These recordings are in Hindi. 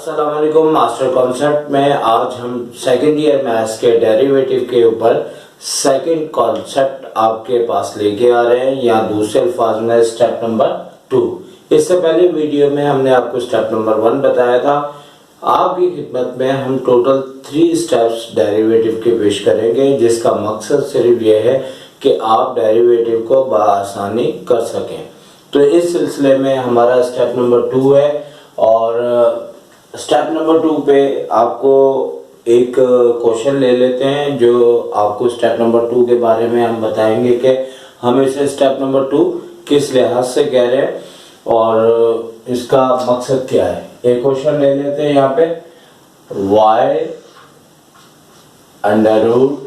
अस्सलाम वालेकुम। मास्टर कॉन्सेप्ट में आज हम सेकेंड ईयर मैथ्स के डेरिवेटिव के ऊपर सेकेंड कॉन्सेप्ट आपके पास लेके आ रहे हैं, या दूसरे अल्फाज में स्टेप नंबर 2। इससे पहले वीडियो में हमने आपको स्टेप नंबर 1 बताया था। आपकी खिदमत में हम टोटल 3 स्टेप्स डेरिवेटिव के पेश करेंगे, जिसका मकसद सिर्फ यह है कि आप डेरिवेटिव को बआसानी कर सकें। तो इस सिलसिले में हमारा स्टेप नंबर 2 है, और स्टेप नंबर 2 पे आपको एक क्वेश्चन ले लेते हैं जो आपको स्टेप नंबर 2 के बारे में हम बताएंगे कि हम इसे स्टेप नंबर 2 किस लिहाज से कह रहे हैं और इसका मकसद क्या है। एक क्वेश्चन ले लेते हैं यहाँ पे, y √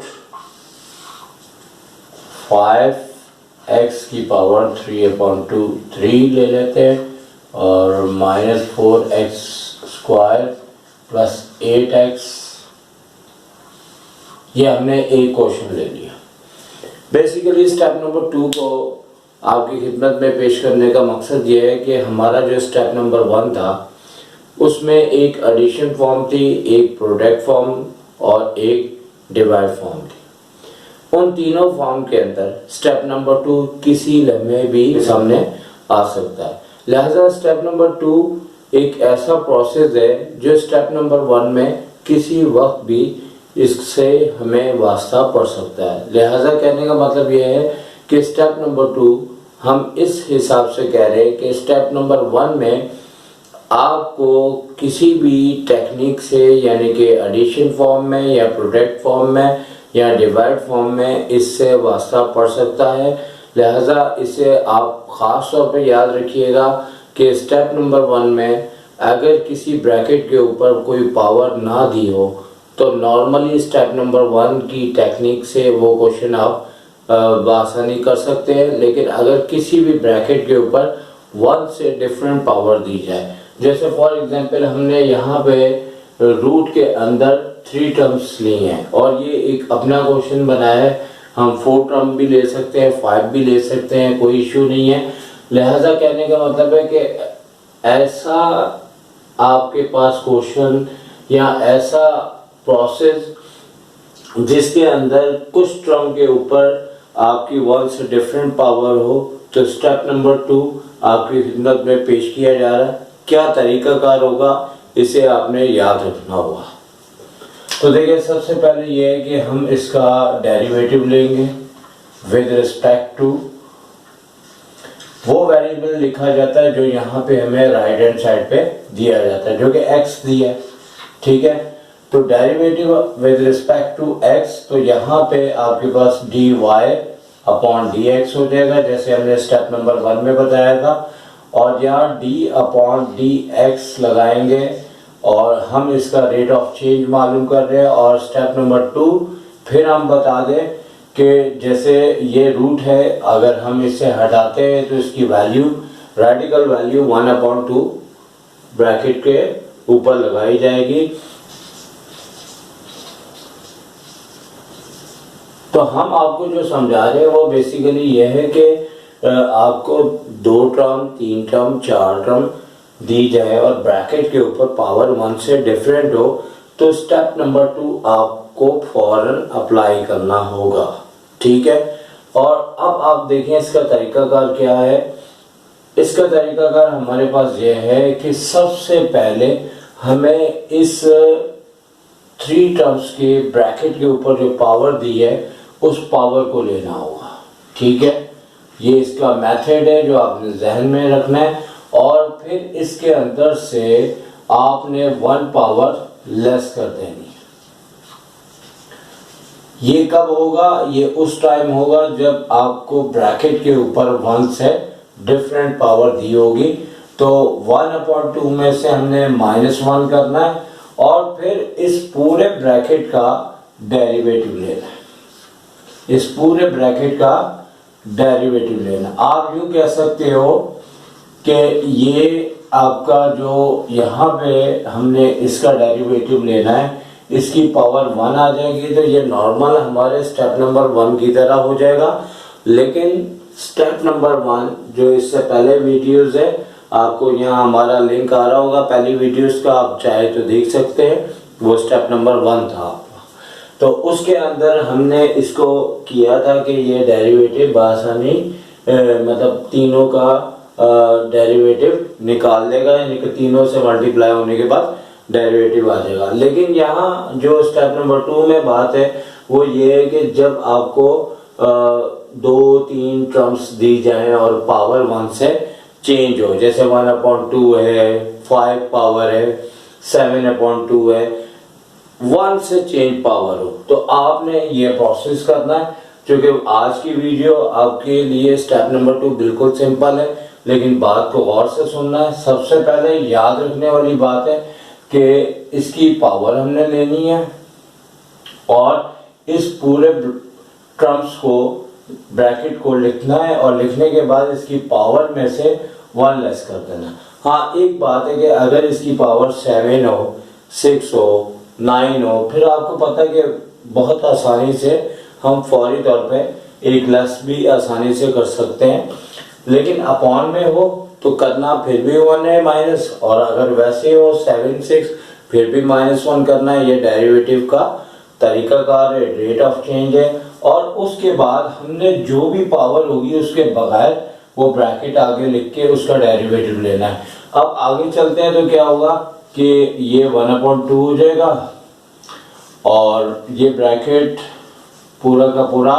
5x की पावर 3/2 3 ले लेते हैं, और -4x² + 8x, ये हमने एक क्वेश्चन ले लिया। बेसिकली स्टेप नंबर 2 को आपकी खिदमत में पेश करने का मकसद ये है कि हमारा जो स्टेप नंबर 1 था उसमें एक एडिशन फॉर्म थी, एक प्रोडक्ट फॉर्म और एक डिवाइड फॉर्म थी। उन तीनों फॉर्म के अंदर स्टेप नंबर 2 किसी लम्हे भी सामने आ सकता है। लिहाजा स्टेप नंबर 2 एक ऐसा प्रोसेस है जो स्टेप नंबर 1 में किसी वक्त भी इससे हमें वास्ता पड़ सकता है। लिहाजा कहने का मतलब यह है कि स्टेप नंबर 2 हम इस हिसाब से कह रहे हैं कि स्टेप नंबर 1 में आपको किसी भी टेक्निक से, यानी कि एडिशन फॉर्म में या प्रोडक्ट फॉर्म में या डिवाइड फॉर्म में इससे वास्ता पड़ सकता है। लिहाजा इसे आप ख़ास तौर पे याद रखिएगा कि स्टेप नंबर 1 में अगर किसी ब्रैकेट के ऊपर कोई पावर ना दी हो तो नॉर्मली स्टेप नंबर 1 की टेक्निक से वो क्वेश्चन आप बआसानी कर सकते हैं। लेकिन अगर किसी भी ब्रैकेट के ऊपर 1 से डिफरेंट पावर दी जाए, जैसे फॉर एग्जांपल हमने यहाँ पे रूट के अंदर 3 टर्म्स ली हैं और ये एक अपना क्वेश्चन बनाया है, हम 4 टर्म भी ले सकते हैं, 5 भी ले सकते हैं, कोई इश्यू नहीं है। लिहाजा कहने का मतलब है कि ऐसा आपके पास क्वेश्चन या ऐसा प्रोसेस जिसके अंदर कुछ टर्म के ऊपर आपकी 1 से डिफरेंट पावर हो, तो स्टेप नंबर 2 आपकी खिदमत में पेश किया जा रहा है। क्या तरीकाकार होगा इसे आपने याद रखना होगा। तो देखिए, सबसे पहले ये है कि हम इसका डेरिवेटिव लेंगे विद रिस्पेक्ट टू वो वेरिएबल लिखा जाता है जो यहाँ पे हमें राइट हैंड साइड पे दिया जाता है, जो कि x दिया है। ठीक है, तो derivative with respect to x, तो यहाँ पे आपके पास dy/dx हो जाएगा, जैसे हमने स्टेप नंबर 1 में बताया था। और यहाँ d/dx लगाएंगे और हम इसका रेट ऑफ चेंज मालूम कर रहे हैं। और स्टेप नंबर 2 फिर हम बता दें कि जैसे ये रूट है, अगर हम इसे हटाते हैं तो इसकी वैल्यू, रेडिकल वैल्यू 1/2 ब्रैकेट के ऊपर लगाई जाएगी। तो हम आपको जो समझा रहे हैं वो बेसिकली ये है कि आपको 2 टर्म, 3 टर्म, 4 टर्म दी जाए और ब्रैकेट के ऊपर पावर 1 से डिफरेंट हो, तो स्टेप नंबर 2 आपको फौरन अप्लाई करना होगा। ठीक है, और अब आप देखें इसका तरीकाकार क्या है। इसका तरीकाकार हमारे पास यह है कि सबसे पहले हमें इस 3 टर्म्स के ब्रैकेट के ऊपर जो पावर दी है उस पावर को लेना होगा। ठीक है, ये इसका मेथड है जो आपने जहन में रखना है। और फिर इसके अंदर से आपने 1 पावर लेस कर देनी है। ये कब होगा? ये उस टाइम होगा जब आपको ब्रैकेट के ऊपर 1 से डिफरेंट पावर दी होगी। तो 1/2 में से हमने -1 करना है और फिर इस पूरे ब्रैकेट का डेरिवेटिव लेना है। इस पूरे ब्रैकेट का डेरिवेटिव लेना, आप यूं कह सकते हो कि ये आपका जो यहाँ पे हमने इसका डेरिवेटिव लेना है, इसकी पावर 1 आ जाएगी, तो ये नॉर्मल हमारे स्टेप नंबर 1 की तरह हो जाएगा। लेकिन स्टेप नंबर 1 जो इससे पहले वीडियोस है आपको यहाँ हमारा लिंक आ रहा होगा पहली वीडियोस का, आप चाहे तो देख सकते हैं। वो स्टेप नंबर 1 था आपका। तो उसके अंदर हमने इसको किया था कि ये डेरिवेटिव बासानी मतलब तीनों का डेरिवेटिव निकाल देगा, यानी कि तीनों से मल्टीप्लाई होने के बाद डेरिवेटिव आ जाएगा। लेकिन यहाँ जो स्टेप नंबर 2 में बात है वो ये है कि जब आपको 2-3 टर्म्स दी जाएं और पावर 1 से चेंज हो, जैसे 1/2 है, 5 पावर है, 7/2 है, 1 से चेंज पावर हो, तो आपने ये प्रोसेस करना है। क्योंकि आज की वीडियो आपके लिए स्टेप नंबर 2 बिल्कुल सिंपल है, लेकिन बात को गौर से सुनना है। सबसे पहले याद रखने वाली बात है कि इसकी पावर हमने लेनी है और इस पूरे टर्म्स को ब्रैकेट को लिखना है और लिखने के बाद इसकी पावर में से 1 लेस कर देना। हाँ, एक बात है कि अगर इसकी पावर 7 हो, 6 हो, 9 हो, फिर आपको पता है कि बहुत आसानी से हम फौरी तौर पे एक लेस भी आसानी से कर सकते हैं। लेकिन अपॉन में हो तो करना फिर भी 1 है माइनस, और अगर वैसे हो 7, 6 फिर भी -1 करना है। ये डेरिवेटिव का तरीकाकार है, रेट ऑफ चेंज है। और उसके बाद हमने जो भी पावर होगी उसके बगैर वो ब्रैकेट आगे लिख के उसका डेरिवेटिव लेना है। अब आगे चलते हैं तो क्या होगा कि ये 1/2 हो जाएगा और ये ब्रैकेट पूरा का पूरा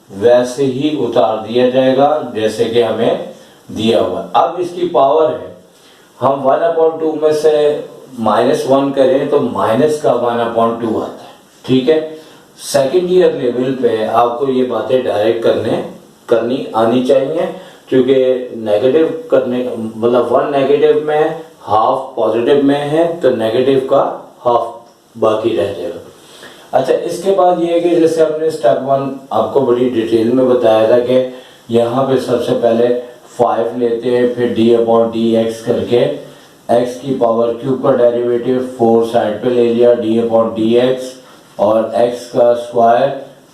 वैसे ही उतार दिया जाएगा जैसे कि हमें दिया हुआ। अब इसकी पावर है, हम 1/2 में से -1 करें तो माइनस का 1/2 आता है। ठीक है, सेकेंड ईयर लेवल पे आपको ये बातें डायरेक्ट करनी आनी चाहिए, क्योंकि नेगेटिव करने मतलब 1 नेगेटिव में, हाफ पॉजिटिव में है तो नेगेटिव का हाफ बाकी रह जाएगा। अच्छा, इसके बाद ये है कि जैसे हमने स्टेप 1 आपको बड़ी डिटेल में बताया था कि यहाँ पे सबसे पहले 5 लेते हैं, फिर d/dx करके x की पावर क्यूब का डेरिवेटिव 4 साइड पे ले लिया, d/dx और x का स्क्वायर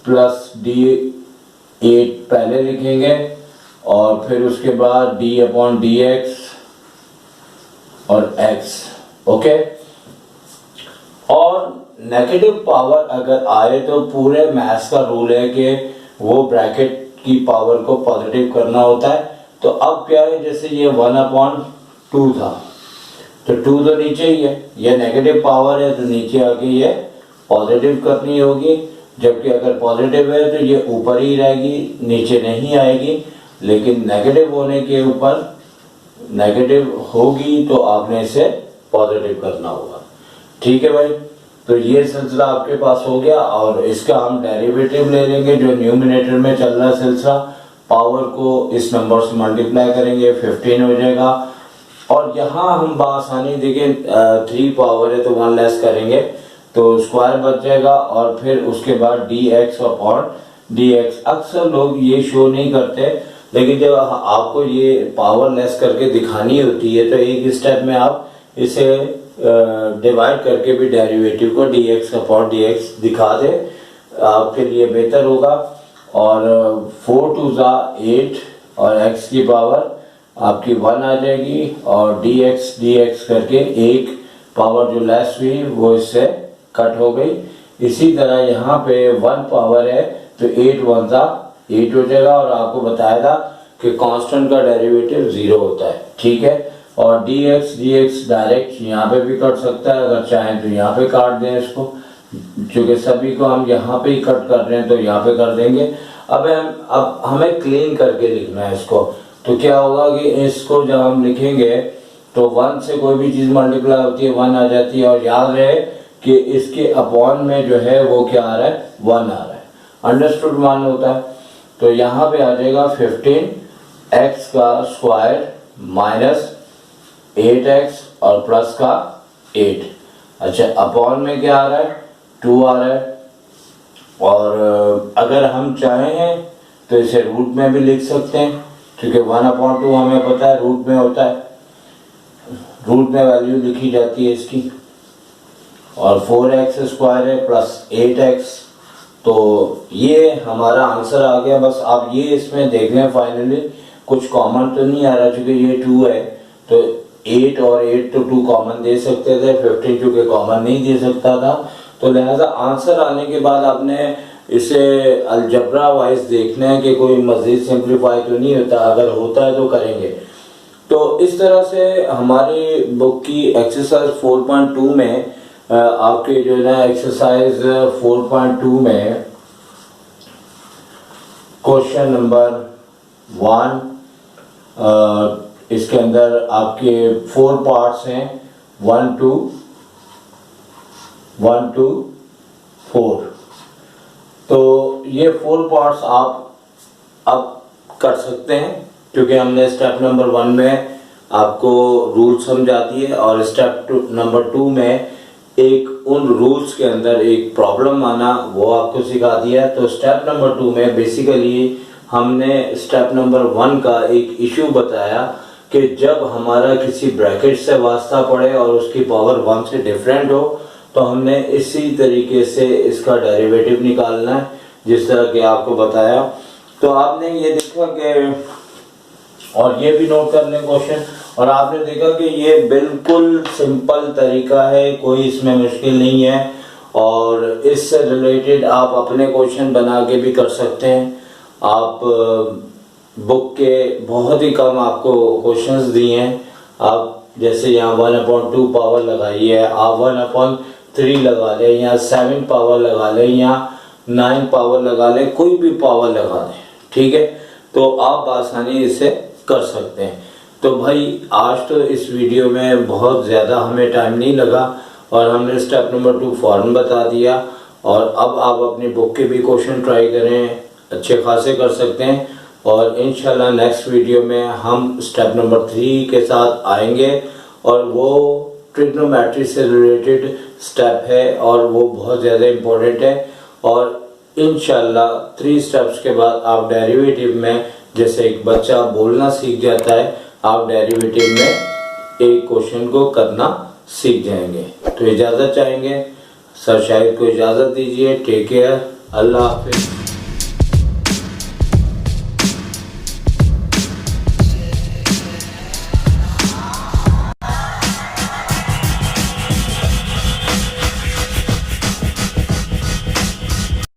प्लस d8 पहले लिखेंगे और फिर उसके बाद d/dx और x। ओके, और नेगेटिव पावर अगर आए तो पूरे मैथ्स का रूल है कि वो ब्रैकेट की पावर को पॉजिटिव करना होता है। तो अब क्या है, जैसे ये 1/2 था तो 2 तो नीचे ही है, ये नेगेटिव पावर है तो नीचे आके ये पॉजिटिव करनी होगी, जबकि अगर पॉजिटिव है तो ये ऊपर ही रहेगी, नीचे नहीं आएगी। लेकिन नेगेटिव होने के ऊपर नेगेटिव होगी तो आपने इसे पॉजिटिव करना होगा। ठीक है भाई, तो ये सिलसिला आपके पास हो गया और इसका हम डेरिवेटिव ले लेंगे जो न्यूमिनेटर में चल रहा सिलसिला। पावर को इस नंबर से मल्टीप्लाई करेंगे, 15 हो जाएगा। और यहाँ हम बासानी देखें 3 पावर है तो 1 लेस करेंगे तो स्क्वायर बच जाएगा और फिर उसके बाद dx/dx। अक्सर लोग ये शो नहीं करते, लेकिन जब आपको ये पावर लेस करके दिखानी होती है तो एक स्टेप में आप इसे डिवाइड करके भी डेरिवेटिव को dx/dx दिखा दे, आपके लिए बेहतर होगा। और 4 2 8 और x की पावर आपकी 1 आ जाएगी और dx करके एक पावर जो लेस हुई वो इससे कट हो गई। इसी तरह यहाँ पे 1 पावर है तो 8 1 8 हो जाएगा और आपको बताया था कि कांस्टेंट का डेरिवेटिव 0 होता है। ठीक है, और dx डायरेक्ट यहाँ पे भी कट सकता है, अगर चाहें तो यहाँ पे काट दें इसको, क्योंकि सभी को हम यहाँ पे ही कट कर रहे हैं तो यहाँ पे कर देंगे। अब हमें क्लीन करके लिखना है इसको। तो क्या होगा कि इसको जब हम लिखेंगे तो 1 से कोई भी चीज़ मल्टीप्लाई होती है 1 आ जाती है, और याद रहे कि इसके अपॉन में जो है वो क्या आ रहा है, 1 आ रहा है। अंडरस्टूड मान होता है। तो यहाँ पे आ जाएगा 15x का स्क्वायर माइनस 8x और प्लस का 8। अच्छा, अपॉन में क्या आ रहा है, 2 आ रहा है। और अगर हम चाहें तो इसे रूट में भी लिख सकते हैं, क्योंकि 1/2 हमें पता है रूट में होता है, रूट में वैल्यू लिखी जाती है इसकी। और 4x स्क्वायर है प्लस 8x, तो ये हमारा आंसर आ गया। बस आप ये इसमें देख लें, फाइनली कुछ कॉमन तो नहीं आ रहा, क्योंकि ये 2 है तो 8 और 8 तो 2 कॉमन दे सकते थे, 15 चूँकि कॉमन नहीं दे सकता था, तो लिहाजा आंसर आने के बाद आपने इसे अलजबरा वाइज देखना है कि कोई मज़ीद सिंप्लीफाई तो नहीं होता, अगर होता है तो करेंगे। तो इस तरह से हमारी बुक की एक्सरसाइज 4.2 में आपके जो है ना एक्सरसाइज 4.2 में क्वेश्चन नंबर 1, इसके अंदर आपके 4 पार्ट्स हैं, 1 to 4। तो ये 4 पार्ट्स आप अब कर सकते हैं, क्योंकि हमने स्टेप नंबर 1 में आपको रूल समझा दिए और स्टेप नंबर 2 में एक उन रूल्स के अंदर एक प्रॉब्लम आना वो आपको सिखा दिया। तो स्टेप नंबर 2 में बेसिकली हमने स्टेप नंबर 1 का एक इशू बताया कि जब हमारा किसी ब्रैकेट से वास्ता पड़े और उसकी पावर 1 से डिफरेंट हो, तो हमने इसी तरीके से इसका डेरिवेटिव निकालना है, जिस तरह के आपको बताया। तो आपने ये देखा कि, और ये भी नोट कर लें क्वेश्चन, और आपने देखा कि ये बिल्कुल सिंपल तरीका है, कोई इसमें मुश्किल नहीं है, और इससे रिलेटेड आप अपने क्वेश्चन बना के भी कर सकते हैं। आप बुक के बहुत ही कम आपको क्वेश्चंस दिए हैं, आप जैसे यहाँ 1/2 पावर लगाई है, आप 1/3 लगा लें, या 7 पावर लगा लें, या 9 पावर लगा लें, कोई भी पावर लगा लें, ठीक है, तो आप आसानी इसे कर सकते हैं। तो भाई आज तो इस वीडियो में बहुत ज़्यादा हमें टाइम नहीं लगा, और हमने स्टेप नंबर 2 फौरन बता दिया, और अब आप अपनी बुक के भी क्वेश्चन ट्राई करें, अच्छे खासे कर सकते हैं। और इंशाल्लाह नेक्स्ट वीडियो में हम स्टेप नंबर 3 के साथ आएंगे, और वो ट्रिग्नोमेट्री से रिलेटेड स्टेप है, और वो बहुत ज़्यादा इम्पोर्टेंट है। और इंशाल्लाह 3 स्टेप्स के बाद आप डेरिवेटिव में, जैसे एक बच्चा बोलना सीख जाता है, आप डेरिवेटिव में एक क्वेश्चन को करना सीख जाएंगे। तो इजाज़त चाहेंगे, सर शाहिद को इजाज़त दीजिए। टेक केयर, अल्लाह हाफिज़।